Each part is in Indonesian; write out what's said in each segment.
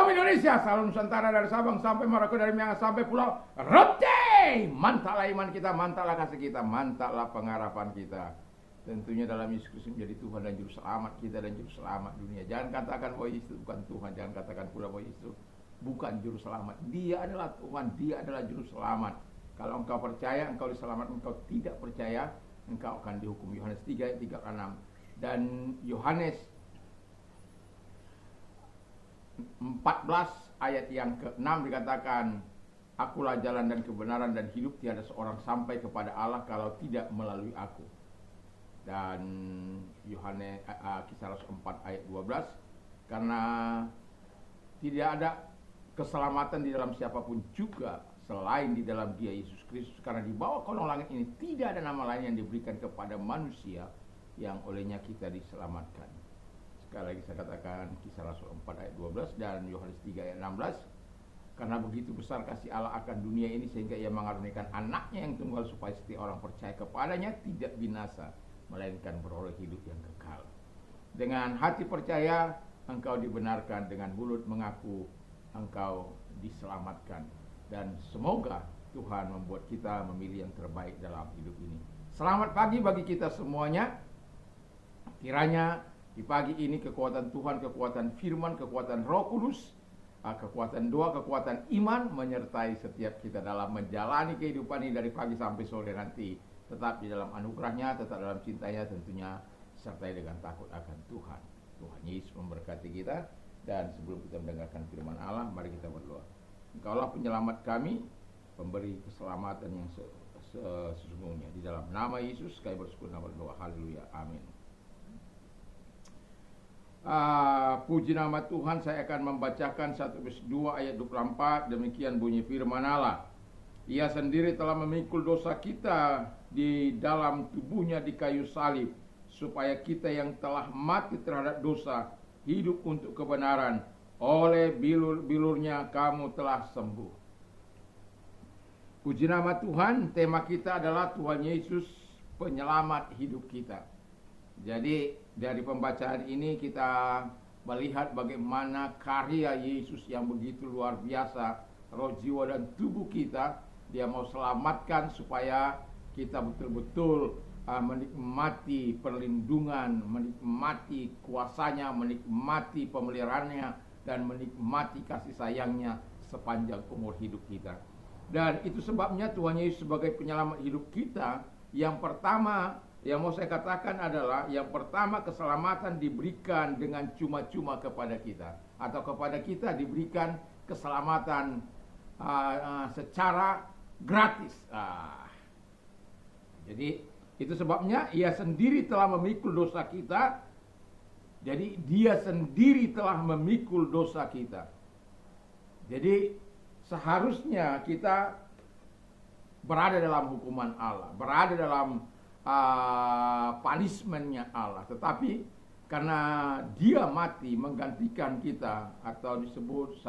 Salam Indonesia, salam Nusantara dari Sabang sampai Merauke, dari Miangas sampai Pulau Rote. Mantaplah iman kita, mantaplah kasih kita, mantaplah pengharapan kita. Tentunya dalam Yesus Kristus menjadi Tuhan dan Juru Selamat kita dan Juru Selamat dunia. Jangan katakan bahwa Yesus bukan Tuhan, jangan katakan pula bahwa Yesus bukan Juru Selamat. Dia adalah Tuhan, Dia adalah Juru Selamat. Kalau engkau percaya, engkau diselamatkan. Engkau tidak percaya, engkau akan dihukum. Yohanes 3 ayat 3 ke 6. Dan Yohanes 14 ayat yang ke-6 dikatakan, Akulah jalan dan kebenaran dan hidup, tiada seorang sampai kepada Allah kalau tidak melalui aku. Dan Yohanes Kisah Rasul 4 ayat 12, karena tidak ada keselamatan di dalam siapapun juga selain di dalam Dia Yesus Kristus, karena di bawah kolong langit ini tidak ada nama lain yang diberikan kepada manusia yang olehnya kita diselamatkan. Sekali lagi saya katakan Kisah Rasul 4 ayat 12 dan Yohanes 3 ayat 16. Karena begitu besar kasih Allah akan dunia ini sehingga Ia mengaruniakan anaknya yang tunggal supaya setiap orang percaya kepadanya tidak binasa, melainkan beroleh hidup yang kekal. Dengan hati percaya engkau dibenarkan, dengan mulut mengaku engkau diselamatkan. Dan semoga Tuhan membuat kita memilih yang terbaik dalam hidup ini. Selamat pagi bagi kita semuanya. Kiranya di pagi ini kekuatan Tuhan, kekuatan firman, kekuatan Roh Kudus, kekuatan doa, kekuatan iman menyertai setiap kita dalam menjalani kehidupan ini dari pagi sampai sore nanti. Tetap di dalam anugerahnya, tetap dalam cintanya tentunya, sertai dengan takut akan Tuhan. Tuhan Yesus memberkati kita. Dan sebelum kita mendengarkan firman Allah, mari kita berdoa. Engkaulah penyelamat kami, pemberi keselamatan yang sesungguhnya. Di dalam nama Yesus kami bersyukur dan berdoa. Haleluya. Amin. Puji nama Tuhan. Saya akan membacakan 1 Korintus 2 ayat 24. Demikian bunyi firman Allah. Ia sendiri telah memikul dosa kita di dalam tubuhnya di kayu salib, supaya kita yang telah mati terhadap dosa hidup untuk kebenaran. Oleh bilur-bilurnya kamu telah sembuh. Puji nama Tuhan. Tema kita adalah Tuhan Yesus penyelamat hidup kita. Jadi dari pembacaan ini kita melihat bagaimana karya Yesus yang begitu luar biasa, roh, jiwa, dan tubuh kita. Dia mau selamatkan supaya kita betul-betul menikmati perlindungan, menikmati kuasanya, menikmati pemeliharaannya, dan menikmati kasih sayangnya sepanjang umur hidup kita. Dan itu sebabnya Tuhan Yesus sebagai penyelamat hidup kita, yang pertama yang mau saya katakan adalah, yang pertama keselamatan diberikan dengan cuma-cuma kepada kita, atau kepada kita diberikan keselamatan secara gratis. Jadi itu sebabnya Ia sendiri telah memikul dosa kita. Jadi Dia sendiri telah memikul dosa kita. Jadi seharusnya kita berada dalam hukuman Allah, berada dalam punishment-nya Allah. Tetapi karena Dia mati menggantikan kita, atau disebut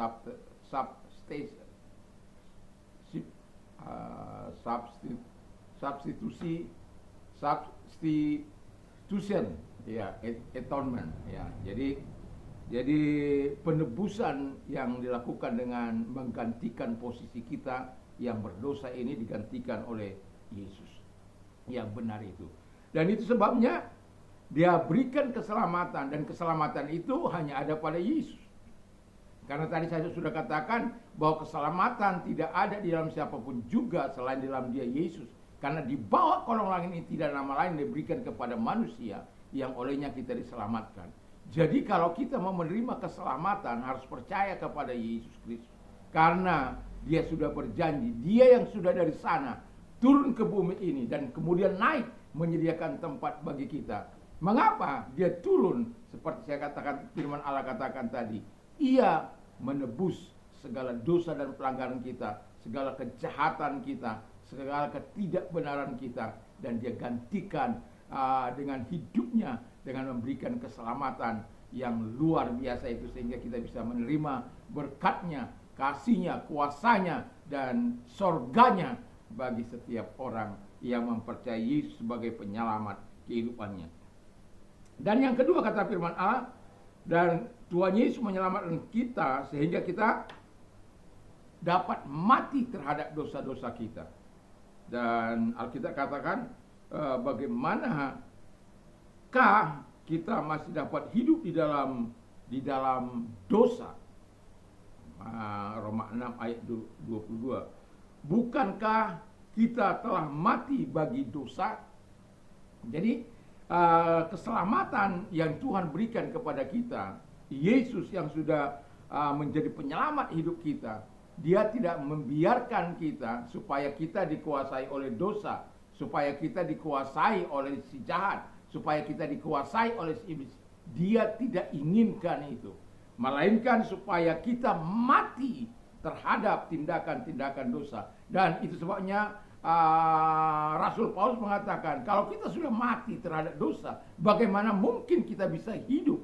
substitution, ya, atonement, ya. Jadi penebusan yang dilakukan dengan menggantikan posisi kita yang berdosa ini digantikan oleh Yesus yang benar itu. Dan itu sebabnya Dia berikan keselamatan, dan keselamatan itu hanya ada pada Yesus. Karena tadi saya sudah katakan bahwa keselamatan tidak ada di dalam siapapun juga selain di dalam Dia Yesus. Karena di bawah kolong langit ini tidak ada nama lain yang diberikan kepada manusia yang olehnya kita diselamatkan. Jadi kalau kita mau menerima keselamatan, harus percaya kepada Yesus Kristus. Karena Dia sudah berjanji, Dia yang sudah dari sana turun ke bumi ini dan kemudian naik menyediakan tempat bagi kita. Mengapa Dia turun? Seperti saya katakan, firman Allah katakan tadi, Ia menebus segala dosa dan pelanggaran kita, segala kejahatan kita, segala ketidakbenaran kita, dan Dia gantikan dengan hidupnya, dengan memberikan keselamatan yang luar biasa itu, sehingga kita bisa menerima berkatnya, kasihnya, kuasanya, dan sorganya bagi setiap orang yang mempercayai Yesus sebagai penyelamat kehidupannya. Dan yang kedua kata firman Allah, Dan Tuhan Yesus menyelamatkan kita sehingga kita dapat mati terhadap dosa-dosa kita. Dan Alkitab katakan bagaimanakah kita masih dapat hidup di dalam dosa. Roma 6 ayat 22. Bukankah kita telah mati bagi dosa? Jadi keselamatan yang Tuhan berikan kepada kita, Yesus yang sudah menjadi penyelamat hidup kita, Dia tidak membiarkan kita supaya kita dikuasai oleh dosa, supaya kita dikuasai oleh si jahat, supaya kita dikuasai oleh si iblis. Dia tidak inginkan itu, melainkan supaya kita mati terhadap tindakan-tindakan dosa. Dan itu sebabnya Rasul Paulus mengatakan, kalau kita sudah mati terhadap dosa, bagaimana mungkin kita bisa hidup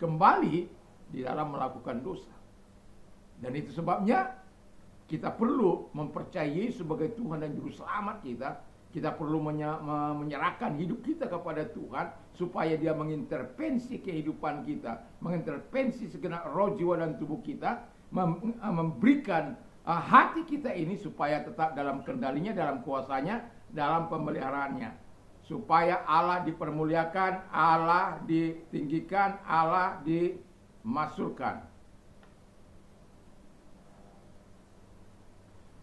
kembali di dalam melakukan dosa. Dan itu sebabnya kita perlu mempercayai sebagai Tuhan dan Juru Selamat kita. Kita perlu menyerahkan hidup kita kepada Tuhan supaya Dia mengintervensi kehidupan kita, mengintervensi segenap roh, jiwa, dan tubuh kita, memberikan hati kita ini supaya tetap dalam kendalinya, dalam kuasanya, dalam pemeliharaannya. Supaya Allah dipermuliakan, Allah ditinggikan, Allah dimasyhurkan.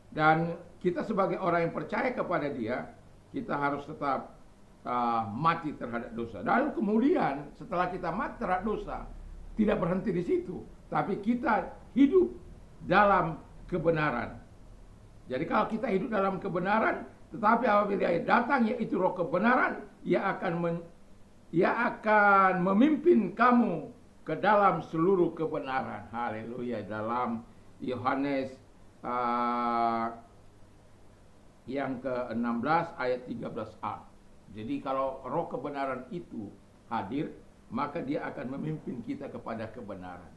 Dan kita sebagai orang yang percaya kepada Dia, kita harus tetap mati terhadap dosa. Dan kemudian setelah kita mati terhadap dosa, tidak berhenti di situ, tapi kita hidup dalam kebenaran. Jadi kalau kita hidup dalam kebenaran, tetapi apabila Dia datang, yaitu Roh kebenaran, Ia akan memimpin kamu ke dalam seluruh kebenaran. Haleluya. Dalam Yohanes yang ke-16 ayat 13a. Jadi kalau roh kebenaran itu hadir, maka dia akan memimpin kita kepada kebenaran.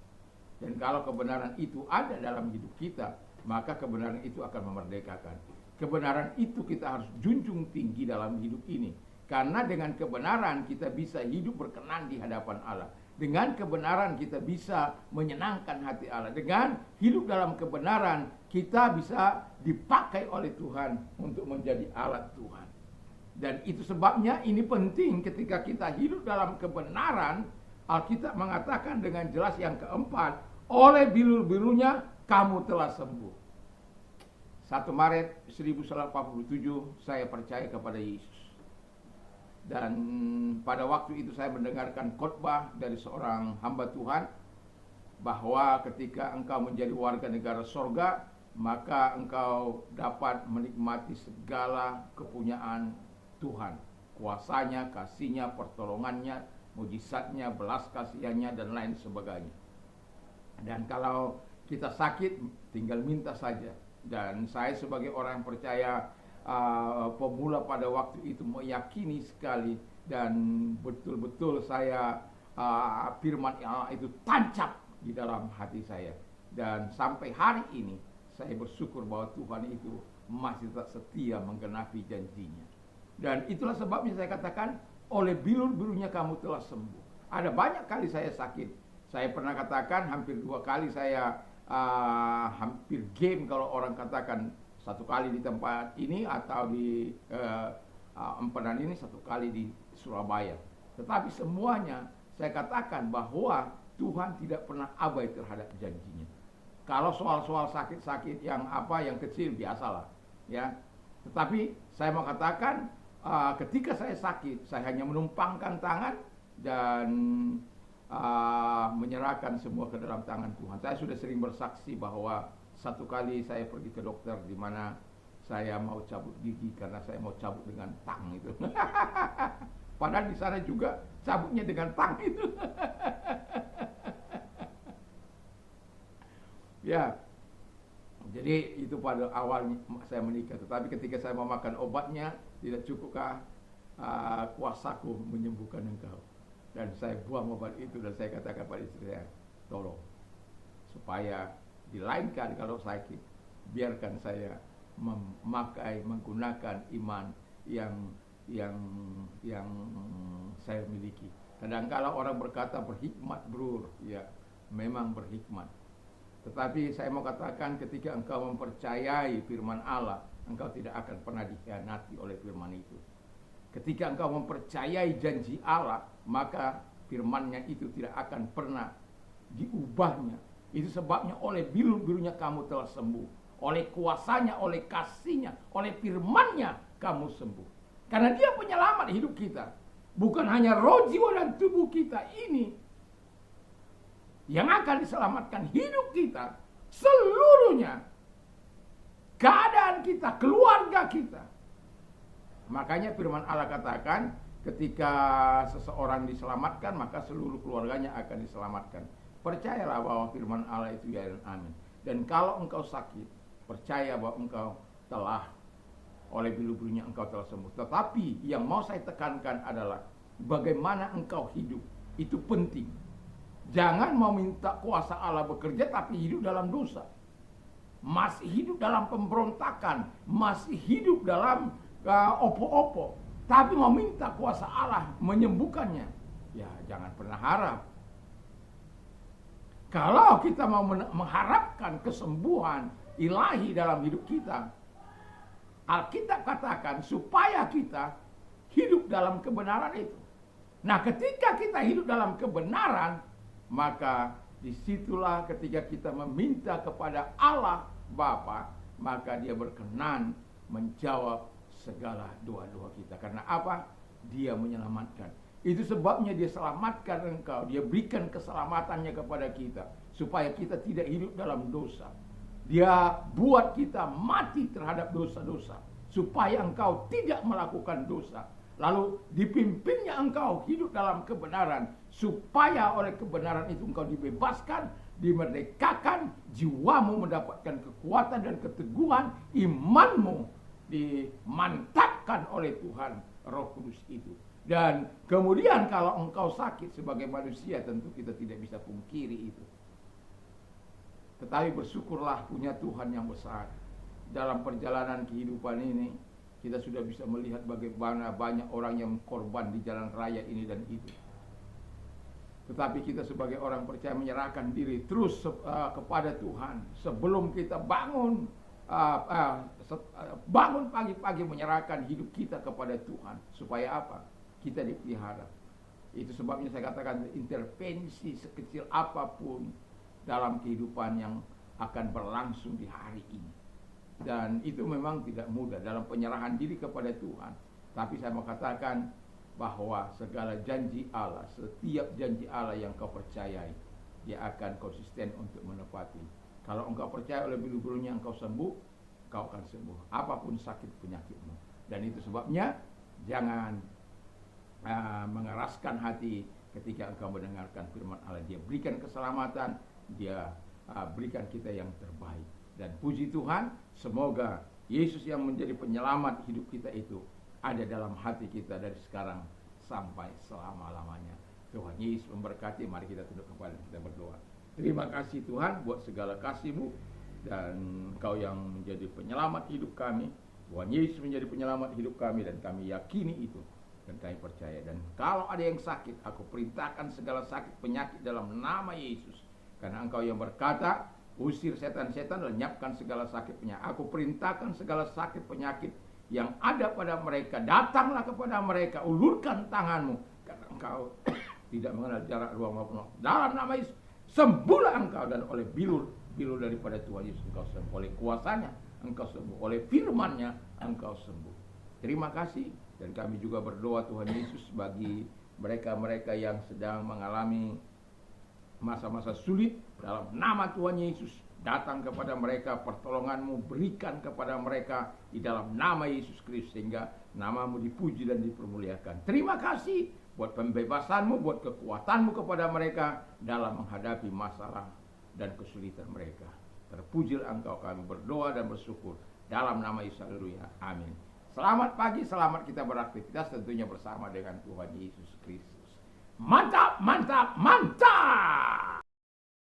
Dan kalau kebenaran itu ada dalam hidup kita, maka kebenaran itu akan memerdekakan. Kebenaran itu kita harus junjung tinggi dalam hidup ini. Karena dengan kebenaran kita bisa hidup berkenan di hadapan Allah. Dengan kebenaran kita bisa menyenangkan hati Allah. Dengan hidup dalam kebenaran kita bisa dipakai oleh Tuhan untuk menjadi alat Tuhan. Dan itu sebabnya ini penting ketika kita hidup dalam kebenaran. Alkitab mengatakan dengan jelas yang keempat, oleh bilur-birunya kamu telah sembuh. 1 Maret 1987 saya percaya kepada Yesus. Dan pada waktu itu saya mendengarkan khotbah dari seorang hamba Tuhan, bahwa ketika engkau menjadi warga negara sorga, maka engkau dapat menikmati segala kepunyaan Tuhan, kuasanya, kasihnya, pertolongannya, mujizatnya, belas kasihannya, dan lain sebagainya. Dan kalau kita sakit, tinggal minta saja. Dan saya sebagai orang yang percaya pemula pada waktu itu meyakini sekali, dan betul-betul saya firman Allah itu tancap di dalam hati saya. Dan sampai hari ini saya bersyukur bahwa Tuhan itu masih tetap setia menggenapi janjinya. Dan itulah sebabnya saya katakan, oleh bilur-birunya kamu telah sembuh. Ada banyak kali saya sakit. Saya pernah katakan hampir 2 kali saya hampir game, kalau orang katakan, 1 kali di tempat ini atau di empedan ini, 1 kali di Surabaya. Tetapi semuanya saya katakan bahwa Tuhan tidak pernah abai terhadap janjinya. Kalau soal-soal sakit-sakit yang kecil biasalah, ya. Tetapi saya mau katakan, ketika saya sakit, saya hanya menumpangkan tangan dan menyerahkan semua ke dalam tangan Tuhan. Saya sudah sering bersaksi bahwa 1 kali saya pergi ke dokter di mana saya mau cabut gigi karena saya mau cabut dengan tang itu. Padahal di sana juga cabutnya dengan tang itu. Ya, jadi itu pada awal saya menikah. Tetapi ketika saya mau makan obatnya, tidak cukupkah kuasaku menyembuhkan engkau. Dan saya buang obat itu dan saya katakan pada istri saya, tolong supaya di lain kali kalau sakit, biarkan saya menggunakan iman yang saya miliki. Kadang-kala orang berkata berhikmat, bro. Ya, memang berhikmat. Tetapi saya mau katakan, ketika engkau mempercayai firman Allah, engkau tidak akan pernah dikhianati oleh firman itu. Ketika engkau mempercayai janji Allah, maka firman-Nya itu tidak akan pernah diubahnya. Itu sebabnya oleh bilur-bilurnya kamu telah sembuh. Oleh kuasanya, oleh kasihnya, oleh firman-Nya kamu sembuh. Karena Dia penyelamat hidup kita. Bukan hanya roh, jiwa, dan tubuh kita ini yang akan diselamatkan, hidup kita seluruhnya, keadaan kita, keluarga kita. Makanya firman Allah katakan, ketika seseorang diselamatkan, maka seluruh keluarganya akan diselamatkan. Percayalah bahwa firman Allah itu ya dan amin. Dan kalau engkau sakit, percaya bahwa engkau telah, oleh bilur-bilurnya engkau telah sembuh. Tetapi yang mau saya tekankan adalah bagaimana engkau hidup. Itu penting. Jangan mau minta kuasa Allah bekerja tapi hidup dalam dosa. Masih hidup dalam pemberontakan, masih hidup dalam opo-opo, tapi mau minta kuasa Allah menyembuhkannya. Ya, jangan pernah harap. Kalau kita mau mengharapkan kesembuhan ilahi dalam hidup kita, Alkitab katakan supaya kita hidup dalam kebenaran itu. Nah, ketika kita hidup dalam kebenaran, maka disitulah ketika kita meminta kepada Allah Bapa, maka Dia berkenan menjawab segala doa-doa kita. Karena apa? Dia menyelamatkan. Itu sebabnya Dia selamatkan engkau. Dia berikan keselamatannya kepada kita, supaya kita tidak hidup dalam dosa. Dia buat kita mati terhadap dosa-dosa, supaya engkau tidak melakukan dosa. Lalu dipimpinnya engkau hidup dalam kebenaran, supaya oleh kebenaran itu engkau dibebaskan, dimerdekakan, jiwamu mendapatkan kekuatan dan keteguhan, imanmu dimantapkan oleh Tuhan Roh Kudus itu. Dan kemudian kalau engkau sakit sebagai manusia, tentu kita tidak bisa pungkiri itu. Tetapi bersyukurlah punya Tuhan yang besar. Dalam perjalanan kehidupan ini, kita sudah bisa melihat bagaimana banyak orang yang korban di jalan raya ini dan itu. Tetapi kita sebagai orang percaya menyerahkan diri terus kepada Tuhan. Sebelum kita bangun pagi-pagi, menyerahkan hidup kita kepada Tuhan. Supaya apa? Kita dipelihara. Itu sebabnya saya katakan, intervensi sekecil apapun dalam kehidupan yang akan berlangsung di hari ini. Dan itu memang tidak mudah dalam penyerahan diri kepada Tuhan. Tapi saya mau katakan bahwa segala janji Allah, setiap janji Allah yang kau percayai, Dia akan konsisten untuk menepati. Kalau engkau percaya oleh bilur-bilurnya engkau sembuh, kau akan sembuh apapun sakit penyakitmu. Dan itu sebabnya jangan mengeraskan hati ketika engkau mendengarkan firman Allah. Dia berikan keselamatan, Dia berikan kita yang terbaik. Dan puji Tuhan, semoga Yesus yang menjadi penyelamat hidup kita itu ada dalam hati kita dari sekarang sampai selama-lamanya. Tuhan Yesus memberkati. Mari kita tunduk kepala, kita berdoa. Terima kasih Tuhan buat segala kasih-Mu, dan Engkau yang menjadi penyelamat hidup kami. Tuhan Yesus menjadi penyelamat hidup kami, dan kami yakini itu, dan kami percaya. Dan kalau ada yang sakit, aku perintahkan segala sakit penyakit dalam nama Yesus. Karena Engkau yang berkata, usir setan-setan, lenyapkan segala sakit penyakit. Aku perintahkan segala sakit penyakit yang ada pada mereka, datanglah kepada mereka, ulurkan tanganmu, karena engkau tidak mengenal jarak, ruang maupun waktu. Dalam nama Yesus, sembuhlah engkau, dan oleh bilur daripada Tuhan Yesus engkau sembuh. Oleh kuasanya engkau sembuh, oleh firman-Nya engkau sembuh. Terima kasih. Dan kami juga berdoa Tuhan Yesus bagi mereka-mereka yang sedang mengalami masa-masa sulit. Dalam nama Tuhan Yesus, datang kepada mereka, pertolongan-Mu berikan kepada mereka di dalam nama Yesus Kristus, sehingga nama-Mu dipuji dan dipermuliakan. Terima kasih buat pembebasan-Mu, buat kekuatan-Mu kepada mereka dalam menghadapi masalah dan kesulitan mereka. Terpujilah Engkau, kami berdoa dan bersyukur dalam nama Yesus. Haleluya. Amin. Selamat pagi, selamat kita beraktivitas tentunya bersama dengan Tuhan Yesus Kristus. Mantap, mantap, mantap.